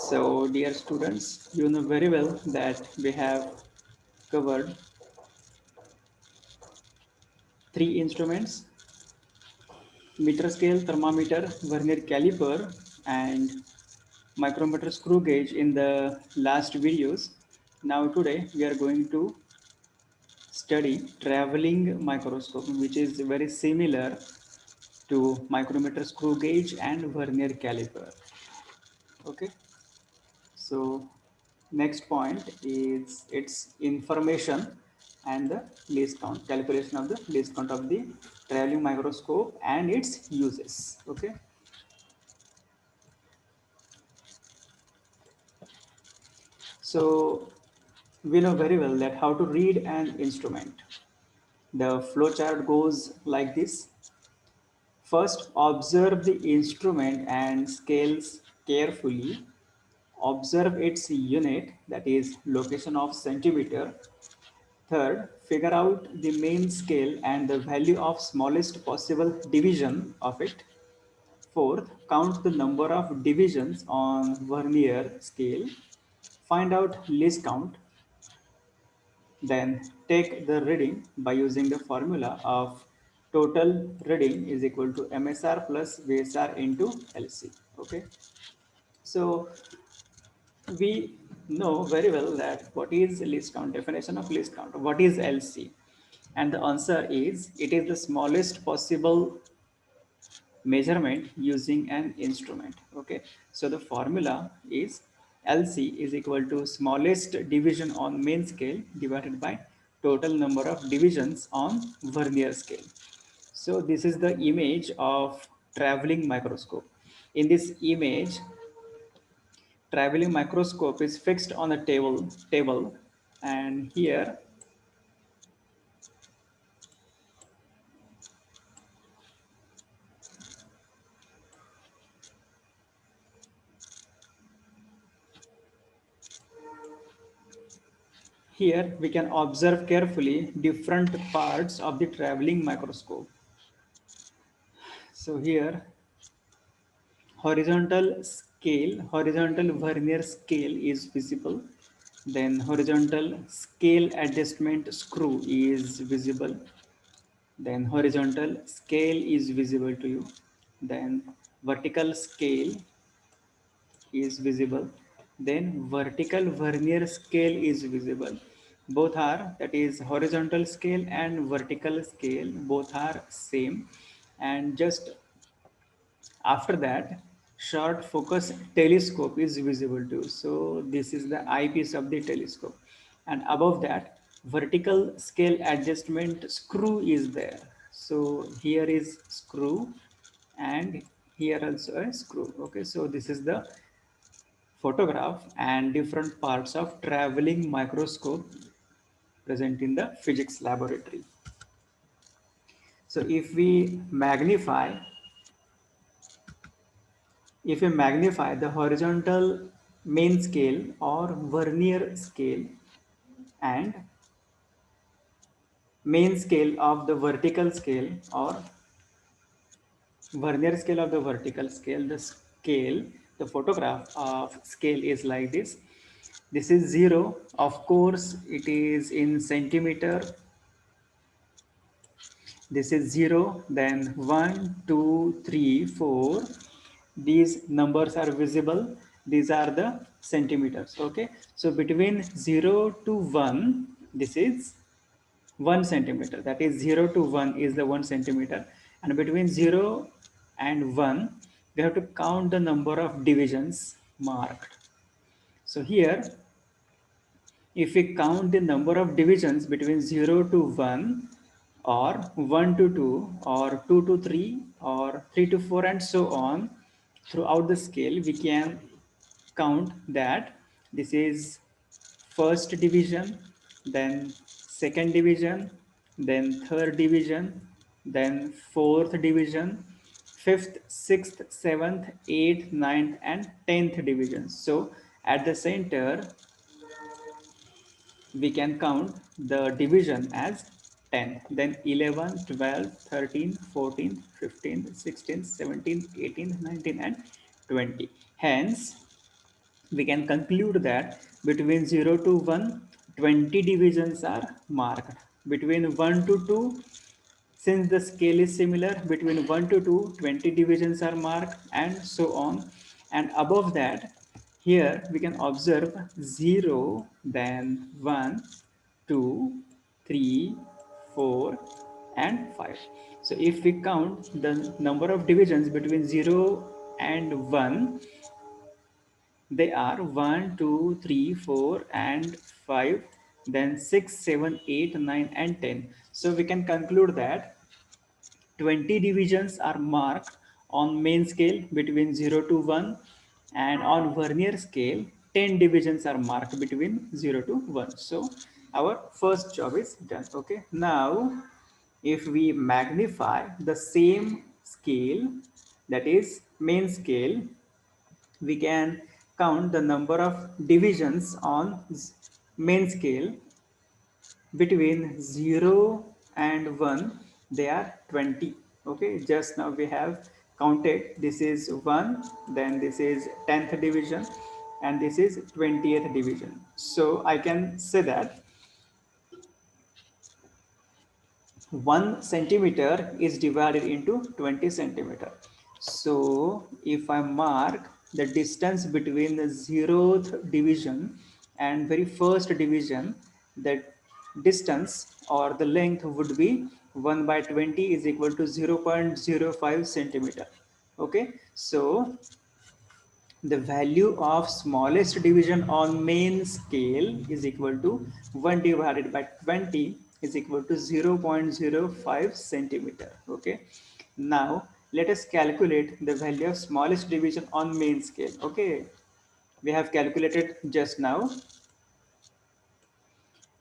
So, dear students, you know very well that we have covered three instruments: meter scale, thermometer, vernier caliper, and micrometer screw gauge in the last videos. Now, today we are going to study traveling microscope, which is very similar to micrometer screw gauge and vernier caliper. Okay, so next point is its information and the least count, calculation of the least count of the traveling microscope and its uses. Okay, so we know very well that how to read an instrument. The flow chart goes like this. First, observe the instrument and scales carefully. Observe its unit, that is location of centimeter. Third, figure out the main scale and the value of smallest possible division of it. Fourth, count the number of divisions on vernier scale. Find out least count. Then take the reading by using the formula of total reading is equal to MSR plus VSR into LC. Okay. So we know very well that what is least count, definition of least count, what is LC, and the answer is it is the smallest possible measurement using an instrument. Okay, so the formula is LC is equal to smallest division on main scale divided by total number of divisions on vernier scale. So this is the image of traveling microscope. In this image, traveling microscope is fixed on a table, and here we can observe carefully different parts of the traveling microscope. So here horizontal vernier scale is visible. Then horizontal scale adjustment screw is visible. Then horizontal scale is visible to you. Then vertical scale is visible. Then vertical vernier scale is visible. Both are, that is horizontal scale and vertical scale, both are same. And just after that, short focus telescope is visible too. So this is the eyepiece of the telescope. And above that, vertical scale adjustment screw is there. So here is screw and here also a screw. Okay, so this is the photograph and different parts of traveling microscope present in the physics laboratory. So if we magnify the horizontal main scale or vernier scale and main scale of the vertical scale or vernier scale of the vertical scale, the photograph of scale is like this. This is 0. Of course, it is in centimeter. This is 0, then 1, 2, 3, 4. These numbers are visible. These are the centimeters. Okay, so between 0 to 1, this is 1 centimeter. That is 0 to 1 is the 1 centimeter. And between 0 and 1, we have to count the number of divisions marked. So here, if we count the number of divisions between 0 to 1 or 1 to 2 or 2 to 3 or 3 to 4 and so on throughout the scale, we can count that this is first division, then second division, then third division, then fourth division, fifth, sixth, seventh, eighth, ninth, and 10th division. So at the center, we can count the division as 10, then 11, 12, 13, 14, 15, 16, 17, 18, 19, and 20. Hence, we can conclude that between 0 to 1, 20 divisions are marked. Between 1 to 2, since the scale is similar, between 1 to 2, 20 divisions are marked, and so on. And above that, here we can observe 0, then 1, 2, 3, 4, and 5. So if we count the number of divisions between 0 and 1, they are 1, 2, 3, 4, and 5, then 6, 7, 8, 9, and 10. So we can conclude that 20 divisions are marked on main scale between 0 to 1, and on vernier scale 10 divisions are marked between 0 to 1. So our first job is done. Okay, now if we magnify the same scale, that is main scale, we can count the number of divisions on main scale between 0 and 1. They are 20. Okay, just now we have counted, this is 1, then this is 10th division, and this is 20th division. So I can say that 1 centimeter is divided into 20 centimeter. So if I mark the distance between the 0th division and very first division, the distance or the length would be 1 by 20 is equal to 0.05 centimeter. Okay, so the value of smallest division on main scale is equal to 1 divided by 20 is equal to 0.05 centimeter. Okay, now let us calculate the value of smallest division on main scale. Okay, we have calculated just now.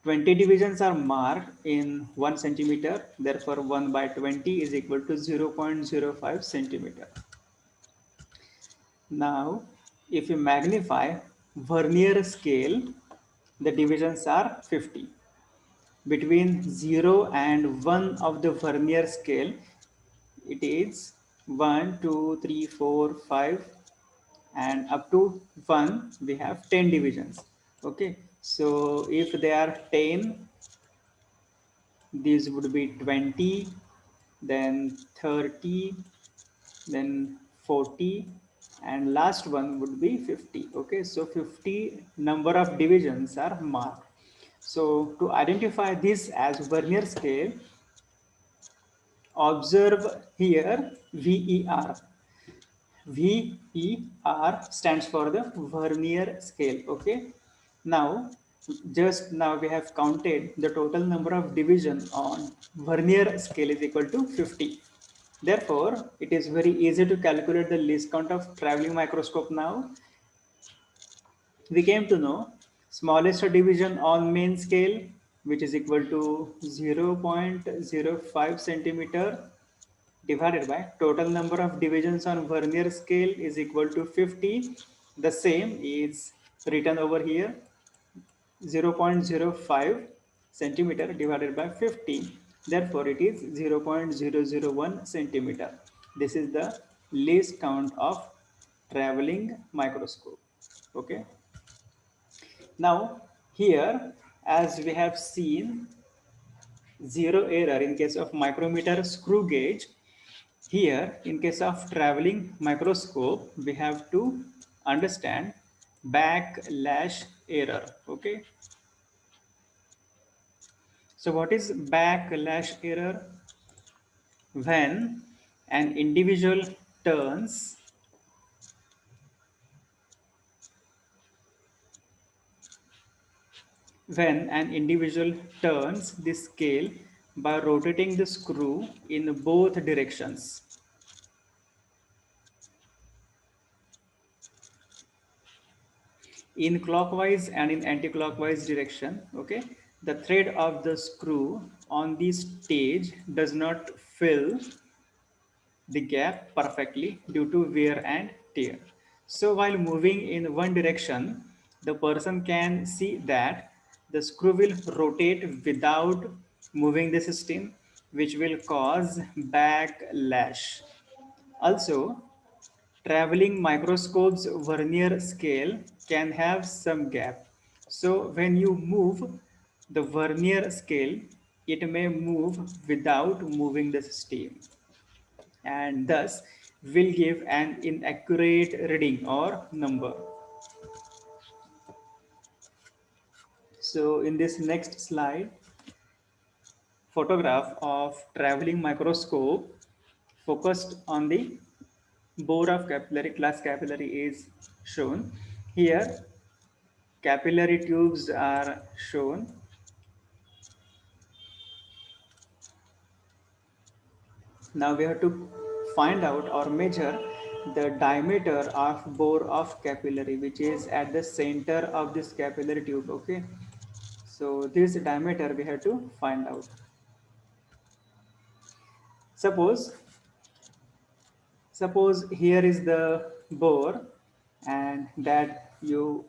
20 divisions are marked in 1 centimeter, therefore 1 by 20 is equal to 0.05 centimeter. Now, if you magnify vernier scale, the divisions are 50. Between 0 and 1 of the vernier scale, it is 1, 2, 3, 4, 5, and up to 1, we have 10 divisions. Okay, so if they are 10, these would be 20, then 30, then 40, and last one would be 50. Okay, so 50 number of divisions are marked. So to identify this as vernier scale, observe here VER. VER stands for the vernier scale. Okay, now just now we have counted the total number of division on vernier scale is equal to 50. Therefore, it is very easy to calculate the least count of traveling microscope now. We came to know smallest division on main scale, which is equal to 0.05 centimeter, divided by total number of divisions on vernier scale is equal to 50. The same is written over here, 0.05 centimeter divided by 50. Therefore, it is 0.001 centimeter. This is the least count of traveling microscope. Okay. Now, here, as we have seen, zero error in case of micrometer screw gauge. Here, in case of traveling microscope, we have to understand backlash error. Okay. So what is backlash error? When an individual turns the scale by rotating the screw in both directions. In clockwise and in anti-clockwise direction. Okay, the thread of the screw on the stage does not fill the gap perfectly due to wear and tear. So while moving in one direction, the person can see that the screw will rotate without moving the system, which will cause backlash. Also, traveling microscope's vernier scale can have some gap. So when you move the vernier scale, it may move without moving the stem and thus will give an inaccurate reading or number. So in this next slide, photograph of traveling microscope focused on the bore of capillary, class capillary is shown. Here capillary tubes are shown. Now we have to find out or measure the diameter of bore of capillary, which is at the center of this capillary tube. Okay, so this diameter we have to find out. Suppose here is the bore and that you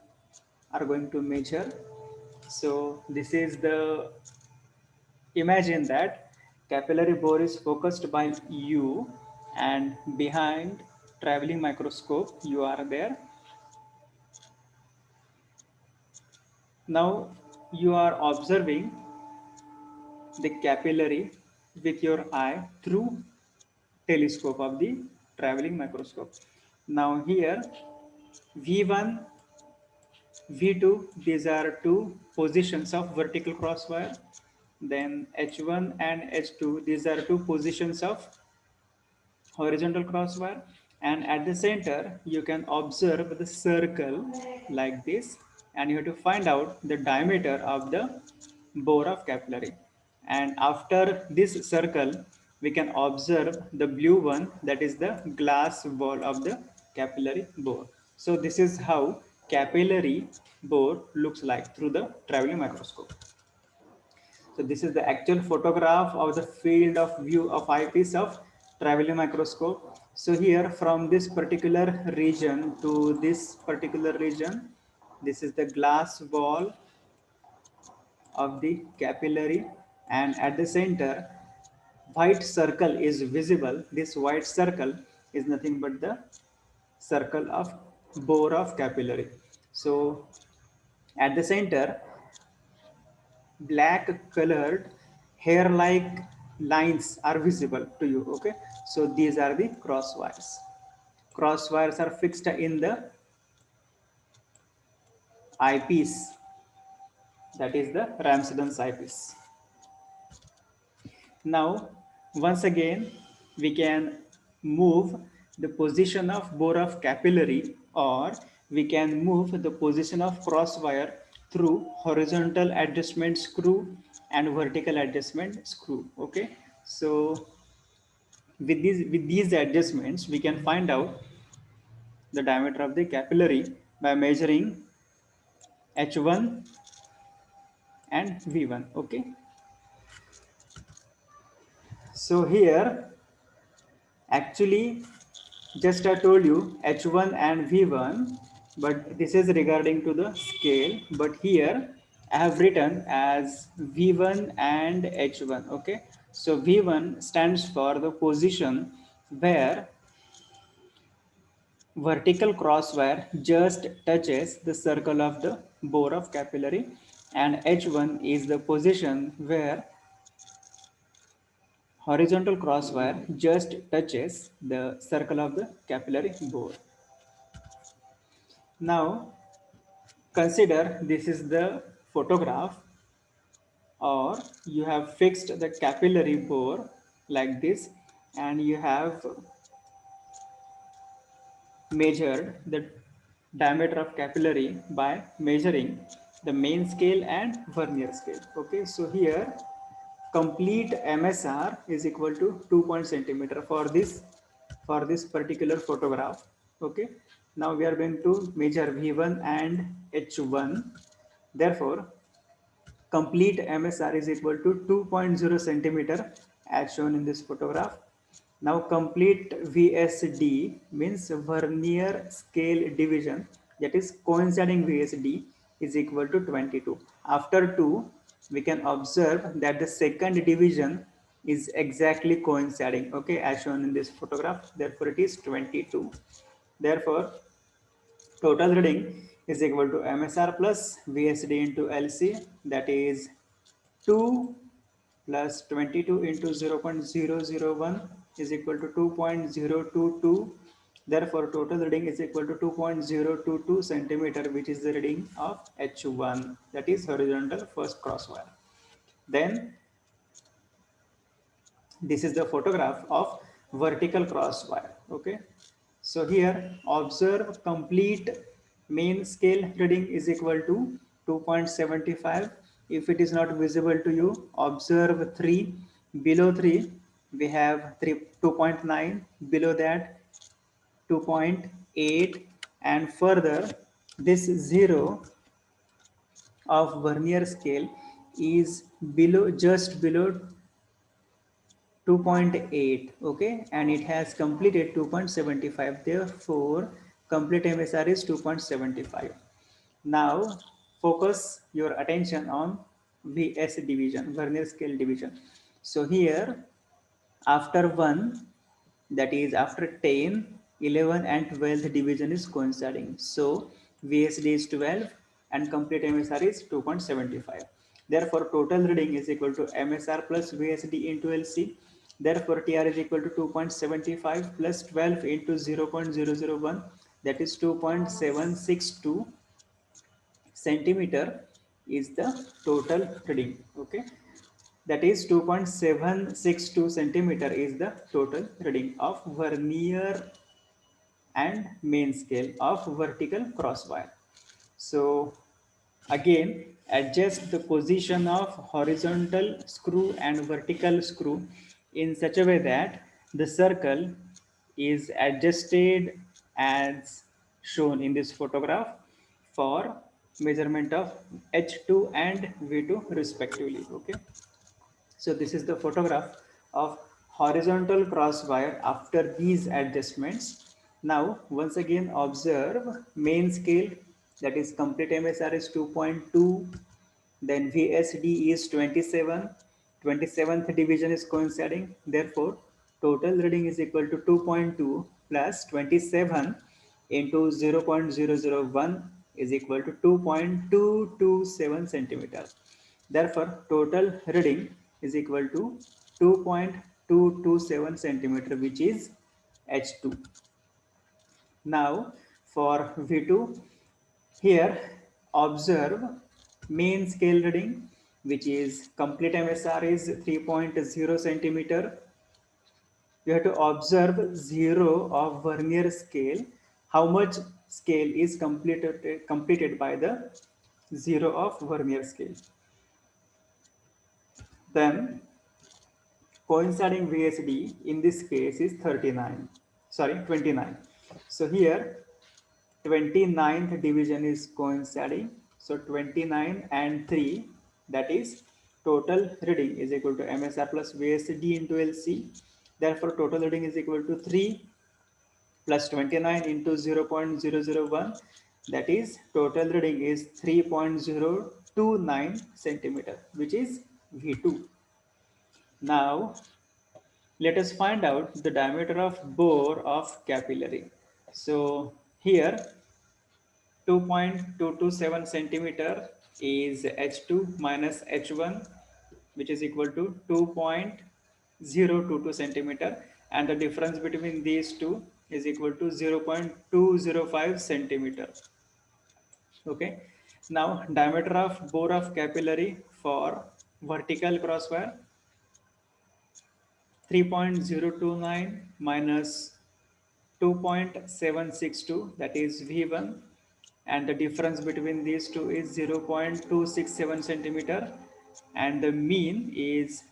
are going to measure. So this is the, imagine that capillary bore is focused by you and behind traveling microscope you are there. Now you are observing the capillary with your eye through telescope of the traveling microscope. Now here V1, V2, these are two positions of vertical crosswire. Then H1 and H2, these are two positions of horizontal crosswire. And at the center, you can observe the circle like this, and you have to find out the diameter of the bore of capillary. And after this circle, we can observe the blue one, that is the glass wall of the capillary bore. So this is how capillary bore looks like through the traveling microscope. So this is the actual photograph of the field of view of eyepiece of traveling microscope. So here from this particular region to this particular region, this is the glass wall of the capillary, and at the center white circle is visible. This white circle is nothing but the circle of bore of capillary. So at the center black colored hair like lines are visible to you. Okay, so these are the cross wires are fixed in the eyepiece, that is the Ramsden's eyepiece. Now once again we can move the position of bore of capillary, or we can move the position of crosswire through horizontal adjustment screw and vertical adjustment screw. Okay, so with these adjustments we can find out the diameter of the capillary by measuring H1 and V1. Okay, so here actually just I told you H1 and V1, but this is regarding to the scale, but here I have written as V1 and H1. Okay, so V1 stands for the position where vertical crosswire just touches the circle of the bore of capillary, and H1 is the position where horizontal crosswire just touches the circle of the capillary bore. Now consider this is the photograph, or you have fixed the capillary bore like this, and you have measured the diameter of capillary by measuring the main scale and vernier scale. Okay, so here complete MSR is equal to 2 centimeter for this particular photograph. Okay, now we are going to measure V1 and H1. Therefore complete MSR is equal to 2.0 centimeter as shown in this photograph. Now complete VSD means vernier scale division, that is coinciding VSD, is equal to 22. After 2 we can observe that the second division is exactly coinciding, okay, as shown in this photograph, therefore it is 22. Therefore, total reading is equal to MSR plus VSD into LC, that is 2 plus 22 into 0.001 is equal to 2.022. Therefore, total reading is equal to 2.022 centimeter, which is the reading of H1, that is horizontal first crosswire. Then this is the photograph of vertical crosswire. Okay, so here observe complete main scale reading is equal to 2.75. If it is not visible to you, observe 3. Below 3 we have 2.9, below that 2.8, and further this 0 of vernier scale is below, just below 2.8. Okay, and it has completed 2.75, therefore complete MSR is 2.75. Now focus your attention on VS division, vernier scale division. So here after 1, that is after 10, 11 and 12th division is coinciding. So VSD is 12 and complete MSR is 2.75. Therefore total reading is equal to MSR plus VSD into LC. Therefore TR is equal to 2.75 plus 12 into 0.001, that is 2.762 centimeter is the total reading. Okay, that is 2.762 centimeter is the total reading of vernier and main scale of vertical crosswire. So again, adjust the position of horizontal screw and vertical screw in such a way that the circle is adjusted as shown in this photograph for measurement of H2 and V2 respectively. Okay, so this is the photograph of horizontal crosswire after these adjustments. Now once again observe main scale, that is complete MSR is 2.2, then VSD is 27, 27th division is coinciding, therefore total reading is equal to 2.2 plus 27 into 0.001 is equal to 2.227 centimeter. Therefore, total reading is equal to 2.227 centimeter, which is H2. Now, for V2, here observe main scale reading, which is complete MSR is 3.0 centimeter. You have to observe 0 of vernier scale. How much scale is completed by the 0 of vernier scale? Then coinciding VSD in this case is 29. So here 29th division is coinciding. So 29 and 3, that is total reading is equal to MSR plus VSD into LC. Therefore total reading is equal to 3 plus 29 into 0.001, that is total reading is 3.029 centimeter, which is V2. Now let us find out the diameter of bore of capillary. So here 2.227 centimeter is H2 minus H1, which is equal to 2.022 centimeter, and the difference between these two is equal to 0.205 centimeter. Okay, now diameter of bore of capillary for vertical crosswire, 3.029 minus 2.762, that is V1, and the difference between these two is 0.267 centimeter, and the mean is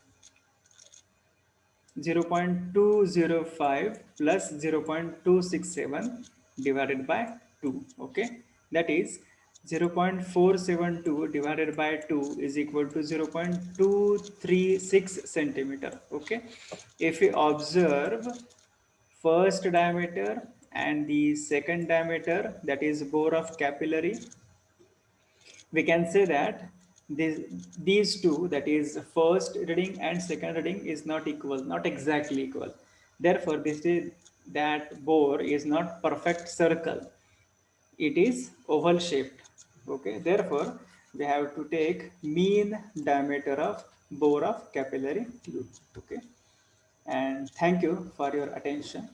0.205 plus 0.267 divided by 2. Okay, that is 0.472 divided by 2 is equal to 0.236 centimeter. Okay, if we observe first diameter and the second diameter, that is bore of capillary, we can say that these two, that is first reading and second reading, is not equal, not exactly equal. Therefore that bore is not perfect circle, it is oval shaped. Okay, therefore we have to take mean diameter of bore of capillary tube. Okay, and thank you for your attention.